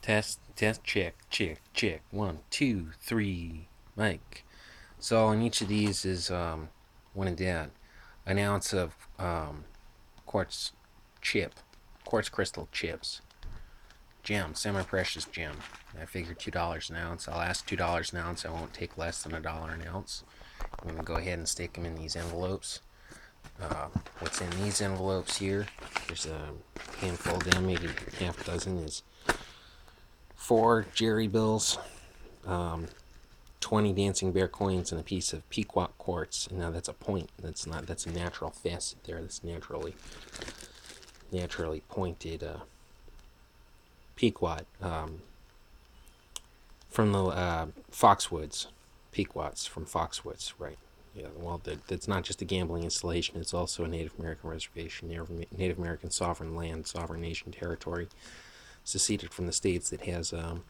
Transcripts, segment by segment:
Test, check. 1, 2, 3, mic. So in each of these is one and down, an ounce of quartz chip, quartz crystal chips, gem, semi-precious gem. I figure $2 an ounce. I'll ask $2 an ounce. I won't take less than $1 an ounce. I'm gonna go ahead and stick them in these envelopes. What's in these envelopes here? There's a handful of them, maybe half a dozen. Is 4 Jerry bills, um, 20 dancing bear coins, and a piece of Pequot quartz. And now that's a point. That's a natural facet there. That's naturally pointed Pequot from the Foxwoods. Pequots from Foxwoods, right? Yeah, well, that's not just a gambling installation. It's also a Native American reservation, Native American sovereign land, sovereign nation territory, seceded from the states that has a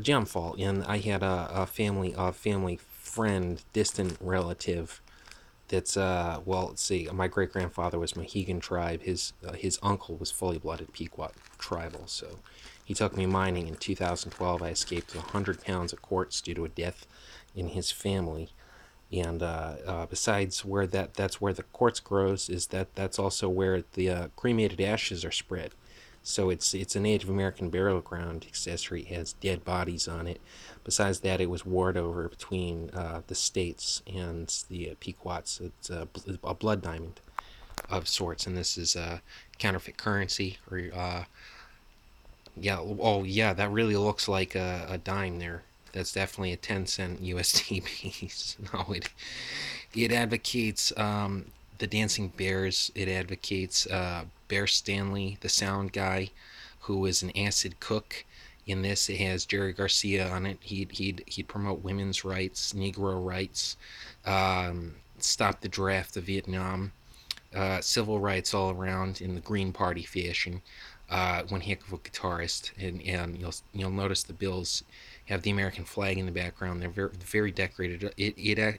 gem fault. And I had a family friend, distant relative. That's well, let's see. My great grandfather was Mohegan tribe. His uncle was fully blooded Pequot tribal. So he took me mining in 2012. I escaped 100 pounds of quartz due to a death in his family. And besides where that's where the quartz grows, is that's also where the cremated ashes are spread. So it's a Native American burial ground accessory. It has dead bodies on it. Besides that, it was warred over between the states and the Pequots. It's a blood diamond of sorts, and this is counterfeit currency. Or yeah, oh yeah, that really looks like a dime there. That's definitely a 10-cent USD piece. No, it advocates the Dancing Bears. It advocates Bear Stanley, the sound guy, who is an acid cook. In this, it has Jerry Garcia on it. He'd promote women's rights, Negro rights, stop the draft of Vietnam, civil rights all around in the Green Party fashion. One heck of a guitarist, and you'll notice the bills have the American flag in the background. They're very decorated.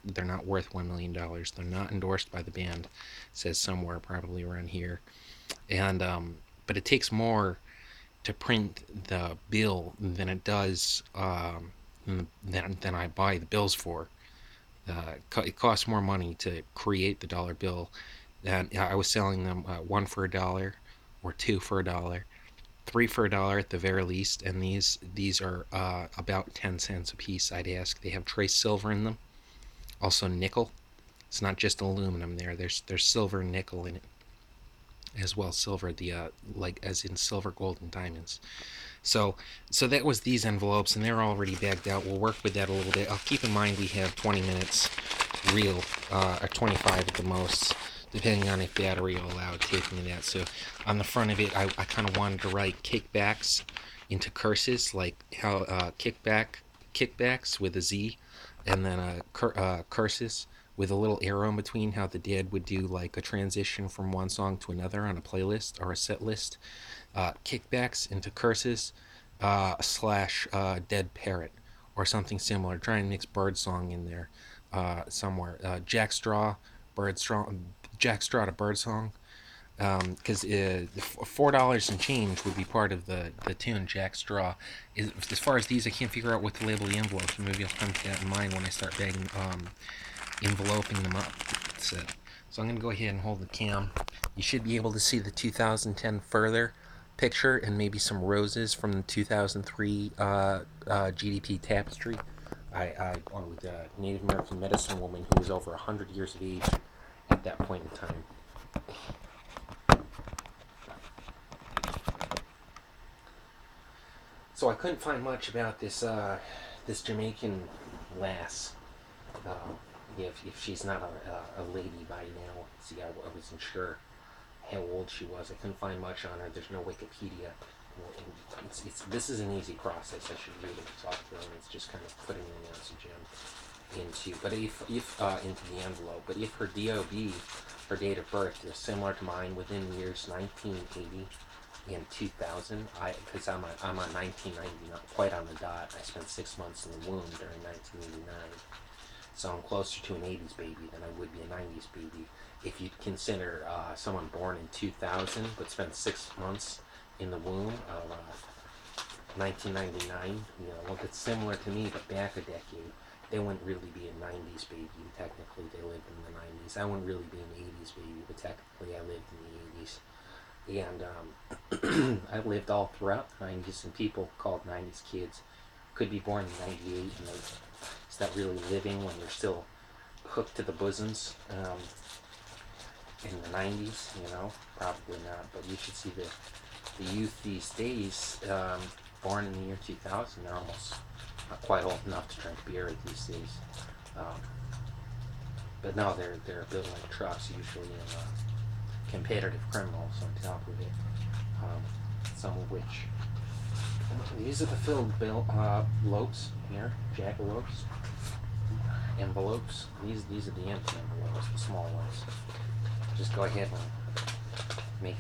They're not worth $1 million. They're not endorsed by the band. It says somewhere, probably around here. And but it takes more to print the bill than it does than I buy the bills for. It costs more money to create the dollar bill. And I was selling them one for $1, or two for $1, three for $1 at the very least. And these are about 10 cents a piece. I'd ask. They have trace silver in them, also nickel. It's not just aluminum there. There's silver and nickel in it as well. Silver, the like as in silver, gold, and diamonds. So that was these envelopes, and they're already bagged out. We'll work with that a little bit. I'll keep in mind we have 20 minutes real, or 25 at the most, depending on if battery will allow taking that. So on the front of it, I kind of wanted to write kickbacks into curses, like how kickbacks with a Z, and then curses with a little arrow in between, how the dad would do like a transition from one song to another on a playlist or a set list. Kickbacks into curses, slash dead parrot, or something similar. Try and mix bird song in there somewhere. Bird straw, Jack Straw to bird song. Because $4 and change would be part of the tune Jack Straw. As far as these, I can't figure out what to label the envelopes. Maybe I'll come to that in mind when I start bagging, enveloping them up. So I'm going to go ahead and hold the cam. You should be able to see the 2010 Further picture and maybe some roses from the 2003 GDP tapestry. With a Native American medicine woman who was over 100 years of age at that point in time. So I couldn't find much about this Jamaican lass. Uh, if she's not a lady by now. See, I wasn't sure how old she was. I couldn't find much on her. There's no Wikipedia. This is an easy process. I should read it software, and it's just kind of putting an ounce of gem into. But if into the envelope. But if her DOB, her date of birth, is similar to mine within the years 1980 and 2000, because I'm on 1990, not quite on the dot. I spent 6 months in the womb during 1989. So I'm closer to an 80s baby than I would be a 90s baby. If you consider someone born in 2000 but spent 6 months in the womb of 1999, look, it's similar to me, but back a decade. They wouldn't really be a 90s baby. Technically, they lived in the 90s. I wouldn't really be an 80s baby, but technically, I lived in the 80s. And I lived all throughout the 90s, and people called 90s kids could be born in 98, and is that really living when you're still hooked to the bosoms in the 90s? Probably not, but you should see the youth these days, born in the year 2000, they're almost not quite old enough to drink beer these days. Um, but no, they're built like trucks, usually, and competitive criminals on top of it. Some of which, these are the filled lopes here, jackalopes, envelopes. These are the empty envelopes, the small ones. Just go ahead and make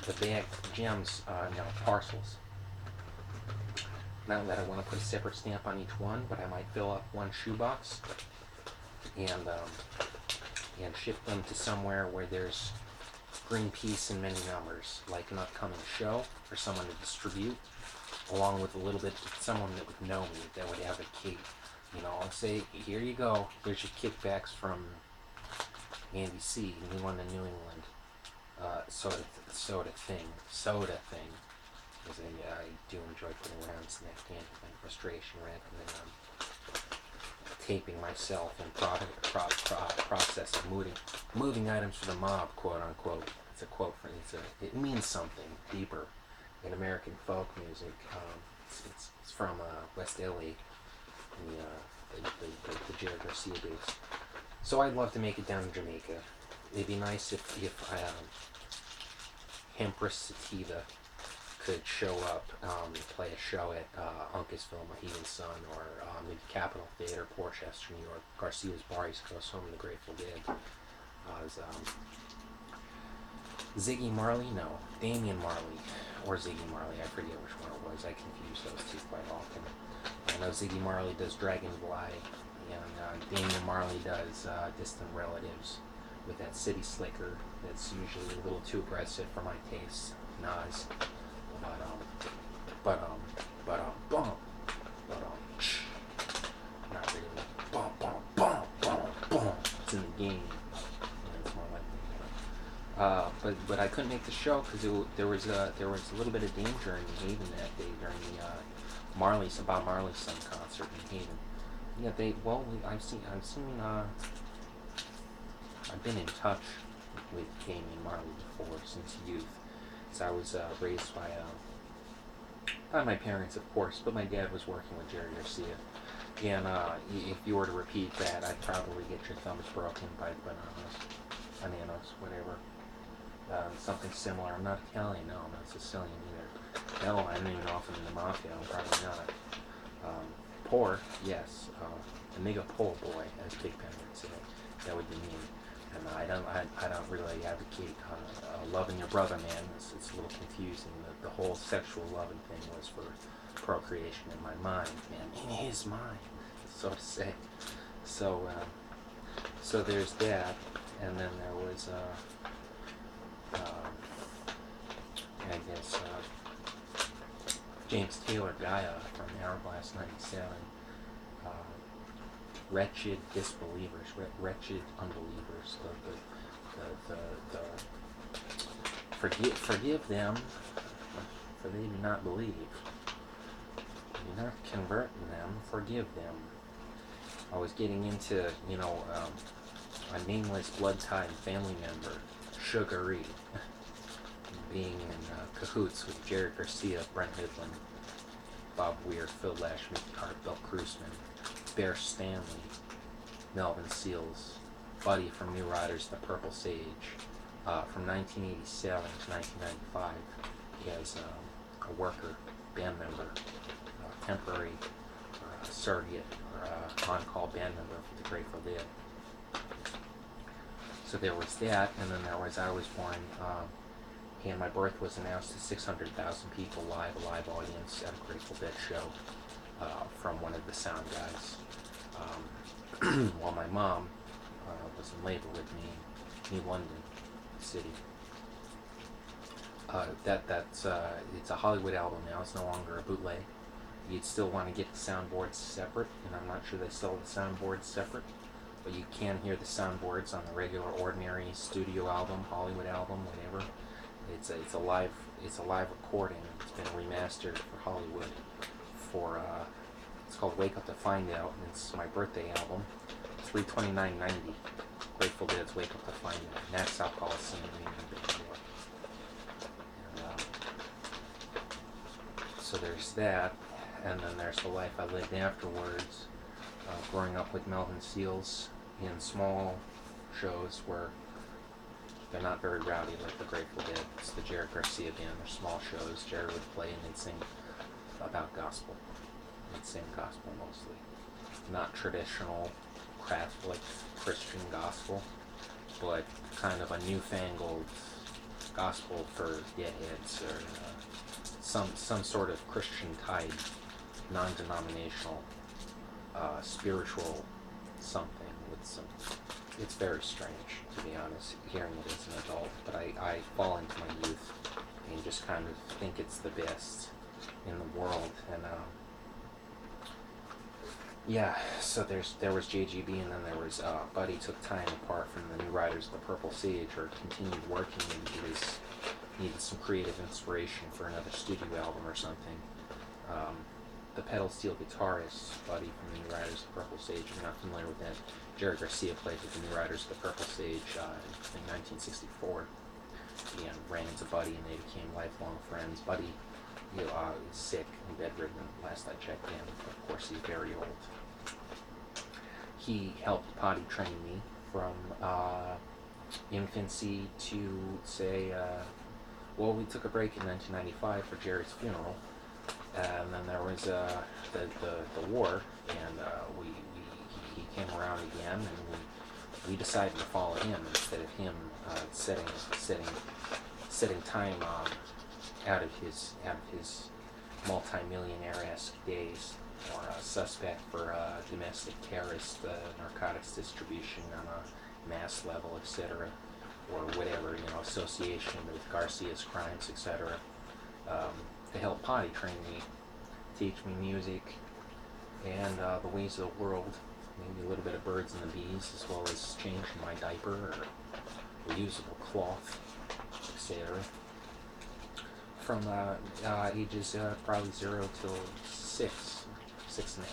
the bag gems parcels. Not that I want to put a separate stamp on each one, but I might fill up one shoebox and ship them to somewhere where there's Greenpeace in many numbers, like an upcoming show for someone to distribute, along with a little bit someone that would know me, that would advocate. I'll say, here you go, here's your kickbacks from Andy C., New London, New England, soda thing, because I do enjoy putting rounds in that can and frustration rather than taping myself in process of moving items for the mob, quote unquote. It's a quote from it means something deeper in American folk music. It's from West LA, the Jerry Garcia base. So I'd love to make it down to Jamaica. It'd be nice if Hempress Sativa could show up and play a show at Uncasville, Mohegan Sun, or maybe Capitol Theater, Portchester, New York, Garcia's Bar, East Coast, home of the Grateful Dead. Ziggy Marley? No. Damian Marley. Or Ziggy Marley. I forget which one it was. I confuse those two quite often. I know Ziggy Marley does Dragonfly, and Damian Marley does Distant Relatives with that City Slicker that's usually a little too aggressive for my taste. Nas. Not really. It's in the game. It's more like but I couldn't make the show because there was a little bit of danger in Haven that day during the Bob Marley's son concert in Haven. Yeah, I've been in touch with Damian Marley before since youth. So I was raised by not my parents, of course, but my dad was working with Jerry Garcia. And if you were to repeat that, I'd probably get your thumbs broken by bananas, whatever. Something similar. I'm not Italian, no, I'm not Sicilian either. No, I'm not even often in the mafia, I'm probably not. Poor, yes. A nigga poor boy, as Big Pen would say. That would be me. And I don't really advocate loving your brother, man. It's a little confusing. The whole sexual loving thing was for procreation in my mind, man. In his mind, so to say. So there's that, and then there was I guess James Taylor Gaia from Hourglass 97. Wretched disbelievers, wretched unbelievers. Forgive them, for they do not believe. You're not converting them. Forgive them. I was getting into, a nameless blood-tied family member, Sugar-E, being in cahoots with Jerry Garcia, Brent Midland, Bob Weir, Phil Lash, Mickey Hart, Bill Krusman, Bear Stanley, Melvin Seals, Buddy from New Riders, The Purple Sage. From 1987 to 1995, he has a worker, band member, temporary surrogate, or on-call band member for the Grateful Dead. So there was that, and then there was I Was Born, and my birth was announced to 600,000 people live, a live audience at a Grateful Dead show from one of the sound guys. While my mom was in labor with me in New London City. It's a Hollywood album now. It's no longer a bootleg. You'd still want to get the soundboards separate, and I'm not sure they sell the soundboards separate, but you can hear the soundboards on the regular, ordinary studio album, Hollywood album, whatever. It's a live recording. It's been remastered for Hollywood. It's called Wake Up to Find Out, and it's my birthday album. 329.90. Grateful Dead's Wake Up to Find Out. Nassau Coliseum in New York. And, so there's that, and then there's the life I lived afterwards. Growing up with Melvin Seals in small shows where they're not very rowdy like the Grateful Dead. It's the Jerry Garcia band. They're small shows. Jerry would play and they'd sing about gospel. They'd sing gospel mostly. Not traditional Catholic Christian gospel, but kind of a newfangled gospel for deadheads, or some sort of Christian type, non-denominational, spiritual something with some. It's very strange, to be honest, hearing it as an adult, but I fall into my youth and just kind of think it's the best in the world. And yeah, so there was JGB, and then there was Buddy took time apart from the New Riders of the Purple Sage, or continued working, and he needed some creative inspiration for another studio album or something. The pedal steel guitarist, Buddy from the New Riders of the Purple Sage, if you're not familiar with that, Jerry Garcia played with the New Riders of the Purple Sage in 1964, and ran into Buddy, and they became lifelong friends. Buddy is sick and bedridden, last I checked in. Of course, he's very old. He helped potty train me from infancy to, say, we took a break in 1995 for Jerry's funeral, and then there was the war, and he came around again, and we decided to follow him instead of him setting time out of his multi-millionaire-esque days, or a suspect for domestic terrorist narcotics distribution on a mass level, etc., or whatever, association with Garcia's crimes, etc. To help potty train me, teach me music and the ways of the world, maybe a little bit of birds and the bees, as well as changing my diaper or reusable cloth, etc. From ages probably 0 till 6, 6.5.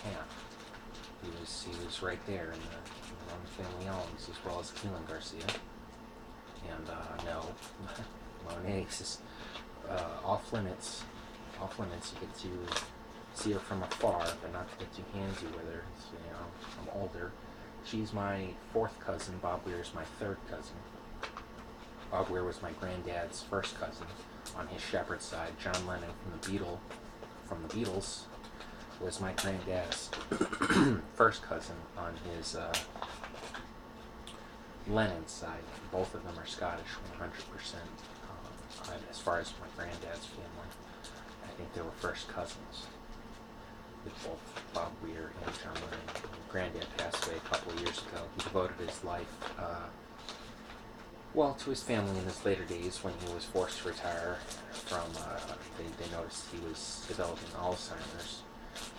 He was right there in the family albums, as well as Keelan Garcia. And no, Monet's is off limits. Off limits. You get to see her from afar, but not to get too handsy with her. So, I'm older. She's my 4th cousin. Bob Weir's my 3rd cousin. Bob Weir was my granddad's 1st cousin on his Shepherd side. John Lennon from the Beatles was my granddad's 1st cousin on his Lennon side. Both of them are Scottish, 100%. As far as my granddad's family, I think they were first cousins with both Bob Weir and John Lennon. Granddad passed away a couple of years ago. He devoted his life, to his family in his later days, when he was forced to retire from, they noticed he was developing Alzheimer's.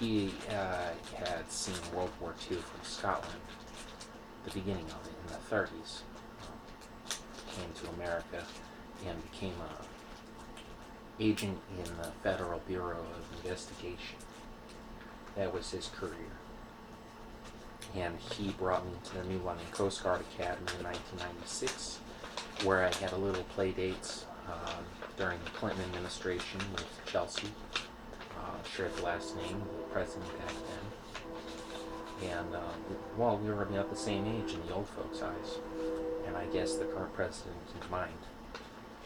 He had seen World War II from Scotland, the beginning of it, in the 30s. Came to America and became an agent in the Federal Bureau of Investigation. That was his career. And he brought me to the New London Coast Guard Academy in 1996, where I had a little play dates during the Clinton administration with Chelsea. Shared the last name, the president back then. And, we were about the same age in the old folks' eyes. And I guess the current president in mind.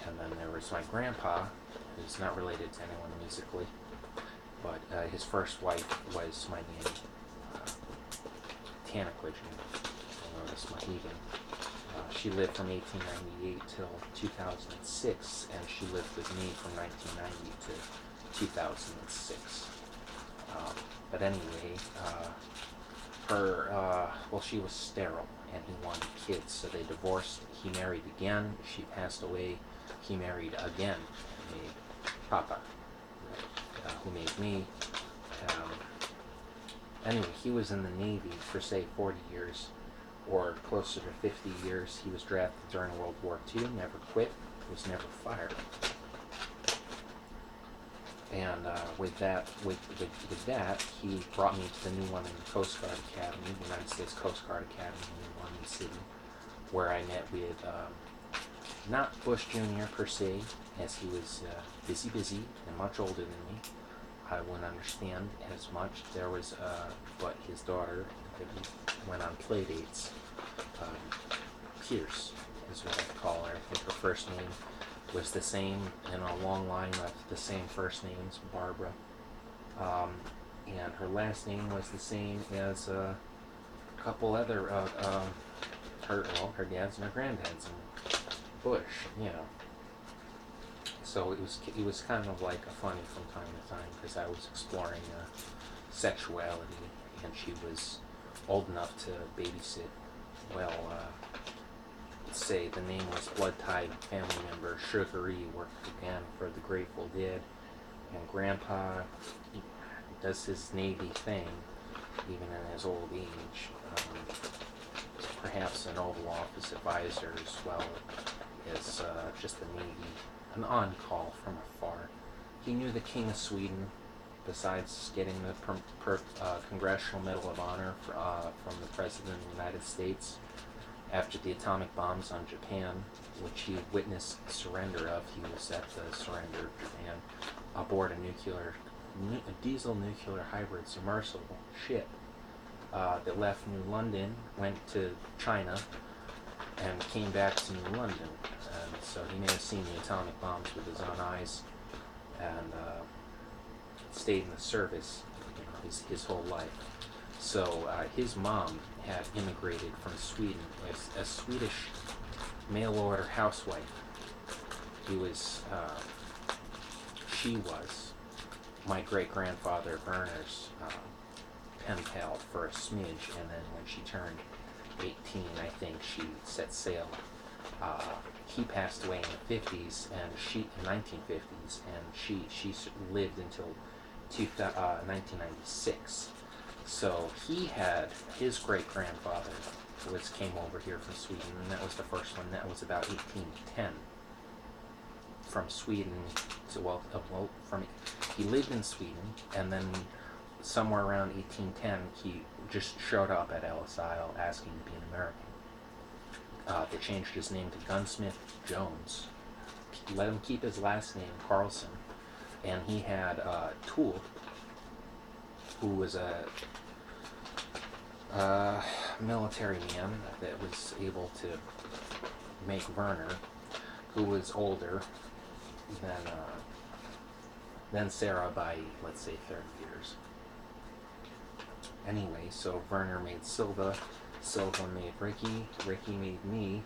And then there was my grandpa, who's not related to anyone musically, but his first wife was my nanny, Tanaquidgeon, Lois Mohegan. She lived from 1898 till 2006, and she lived with me from 1990 to 2006. But anyway, she was sterile, and he wanted kids, so they divorced. He married again. She passed away. He married again. made Papa, who made me. Um, anyway, he was in the Navy for, say, 40 years, or closer to 50 years. He was drafted during World War II, never quit, was never fired. And with that, he brought me to the New London Coast Guard Academy, the United States Coast Guard Academy in New London City, where I met with not Bush Jr. per se, as he was busy, and much older than me. I wouldn't understand as much. There was, but his daughter that we went on play dates. Pierce is what I call her. I think her first name was the same in a long line of the same first names, Barbara. And her last name was the same as a couple other, her dad's and her granddad's, and Bush, you know. So it was kind of like a funny from time to time, because I was exploring sexuality, and she was old enough to babysit. Well, let's say the nameless blood tied family member Sugar E worked again for the Grateful Dead, and Grandpa does his Navy thing, even in his old age. Perhaps an Oval Office advisor as well as just the Navy, an on-call from afar. He knew the King of Sweden, besides getting the Congressional Medal of Honor from the President of the United States after the atomic bombs on Japan, which he witnessed the surrender of. He was at the surrender of Japan aboard a diesel nuclear hybrid submersible ship that left New London, went to China, and came back to New London. And so he may have seen the atomic bombs with his own eyes, and stayed in the service, you know, his whole life. So his mom had immigrated from Sweden as a Swedish mail-order housewife. She was my great-grandfather Werner's pen pal for a smidge, and then when she turned 18, I think, she set sail. He passed away in the 50s, and in 1950s, and she lived until 1996. So he had his great-grandfather came over here from Sweden, and that was the first one. That was about 1810. From Sweden to he lived in Sweden, and then somewhere around 1810 he just showed up at Ellis Isle asking to be an American. They changed his name to Gunsmith Jones, let him keep his last name Carlson, and he had Toole, who was a military man that was able to make Werner, who was older than Sarah by, let's say, 30 years. Anyway, so Werner made Silva made Ricky made me,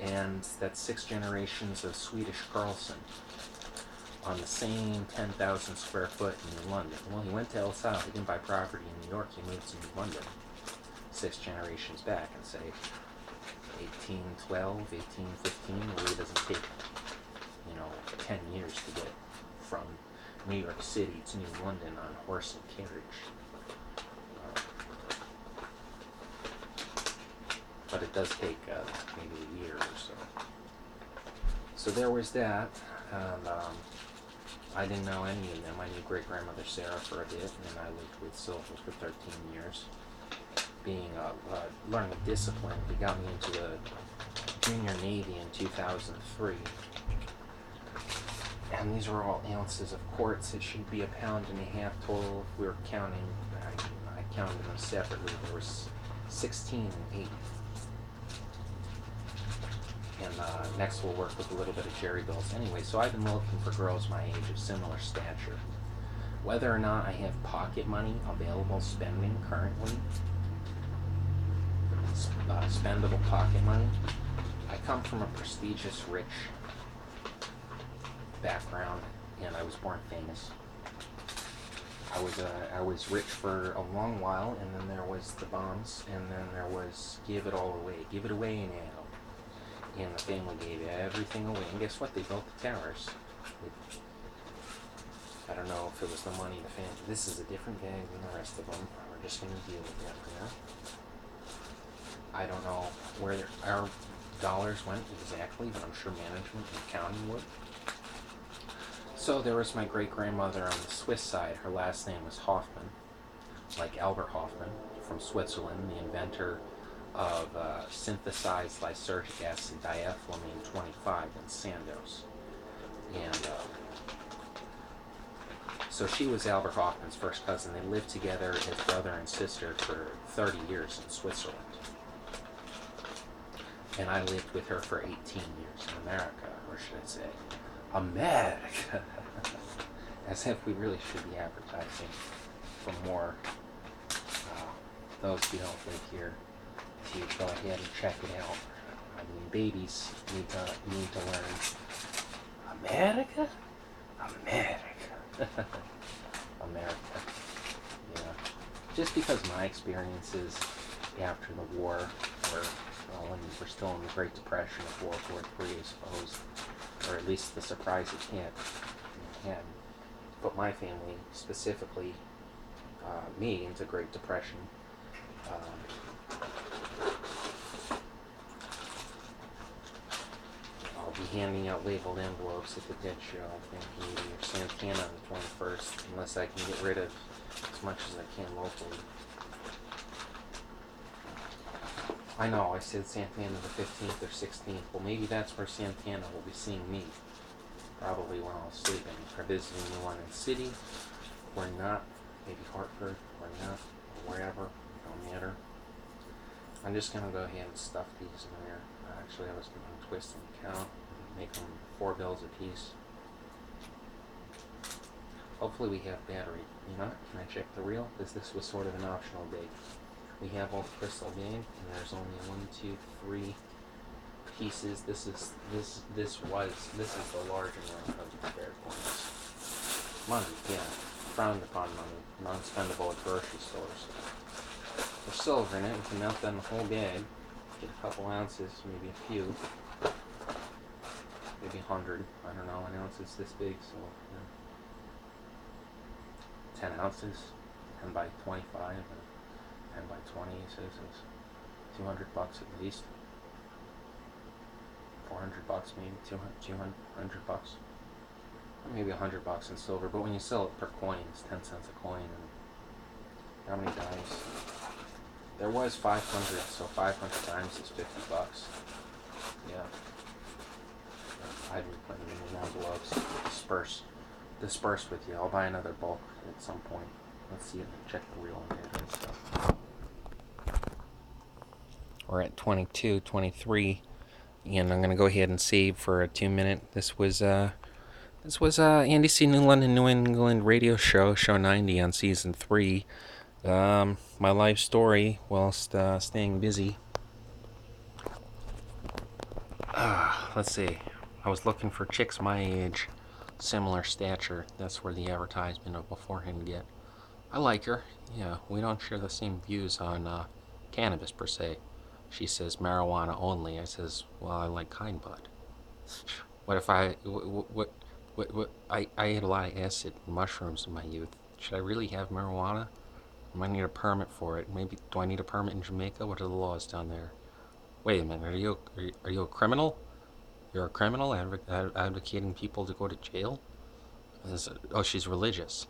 and that's 6 generations of Swedish Carlson on the same 10,000 square foot in New London. Well, he went to El Sal, he didn't buy property in New York, he moved to New London 6 generations back, and say 1812, 1815, it really doesn't take, 10 years to get from New York City to New London on horse and carriage. But it does take maybe a year or so. So there was that, and I didn't know any of them. I knew great-grandmother Sarah for a bit, and then I lived with Silva for 13 years. Learning discipline, he got me into the junior Navy in 2003. And these were all ounces of quartz. It should be 1.5 pounds total. If we were counting, I counted them separately. There was 16 and 8. And next we'll work with a little bit of Jerry Bills. Anyway, so I've been looking for girls my age of similar stature. Whether or not I have pocket money available spending currently, spendable pocket money, I come from a prestigious, rich background, and I was born famous. I was rich for a long while, and then there was the bombs, and then there was give it all away. Give it away now. And the family gave everything away. And guess what? They built the towers. I don't know if it was the money the family. This is a different bag than the rest of them. We're just going to deal with that for now. I don't know where our dollars went exactly, but I'm sure management and accounting would. So there was my great-grandmother on the Swiss side. Her last name was Hoffman, like Albert Hoffman from Switzerland, the inventor of synthesized lysergic acid diethylamine 25 in Sandoz. And so she was Albert Hoffman's first cousin. They lived together as brother and sister for 30 years in Switzerland. And I lived with her for 18 years in America, or should I say, America. As if we really should be advertising for more those who don't live here to go ahead and check it out. I mean, babies need to learn America, America, America. Yeah, just because my experiences after the war were, well, when we're still in the Great Depression of World War III, I suppose, or at least the surprise it had. But my family, specifically me, into Great Depression. I'll be handing out labeled envelopes at the dead show, I think, maybe, or Santana on the 21st, unless I can get rid of as much as I can locally. I know, I said Santana the 15th or 16th. Well, maybe that's where Santana will be seeing me. Probably when I was sleeping, or visiting New London City, or not, maybe Hartford, or not, or wherever, don't matter. I'm just going to go ahead and stuff these in there. Actually, I was going to twist and count, make them 4 bills a piece. Hopefully we have battery. You know, can I check the reel? Because this was sort of an optional bag. We have all the crystal bag, and there's only 1, 2, 3 pieces. This is the large amount of spare coins. Money, yeah, frowned upon money, non-spendable at grocery stores. There's silver in it. We can melt that in the whole bag. Get a couple ounces, maybe a few, maybe 100. I don't know, an ounce is this big, so yeah. 10 ounces, 10 by 25, and 10 by 20. Says it's $200 at least. $400 maybe, $200, maybe $100 in silver. But when you sell it per coin, it's 10 cents a coin. And how many dimes? There was 500, so 500 times is $50. Yeah. I'd be putting them in envelopes, disperse with you. I'll buy another bulk at some point. Let's see, check the reel in here and stuff. We're at 22, 23. And I'm going to go ahead and save for a 2-minute. This was Andy C. New London, New England radio show 90 on season 3. My life story whilst staying busy. Let's see. I was looking for chicks my age, similar stature. That's where the advertisement of beforehand get. I like her. Yeah, we don't share the same views on cannabis per se. She says marijuana only. I says, well, I like kind bud. What if I ate a lot of acid and mushrooms in my youth. Should I really have marijuana? I might need a permit for it. Maybe do I need a permit in Jamaica? What are the laws down there? Wait a minute. Are you a criminal? You're a criminal advocating people to go to jail? Oh, she's religious.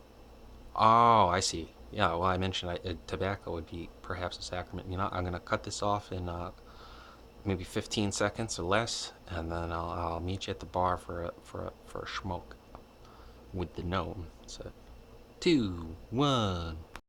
Oh, I see. Yeah, well, I mentioned tobacco would be perhaps a sacrament. You know, I'm going to cut this off in maybe 15 seconds or less, and then I'll meet you at the bar for a smoke with the gnome. So, 2, 1.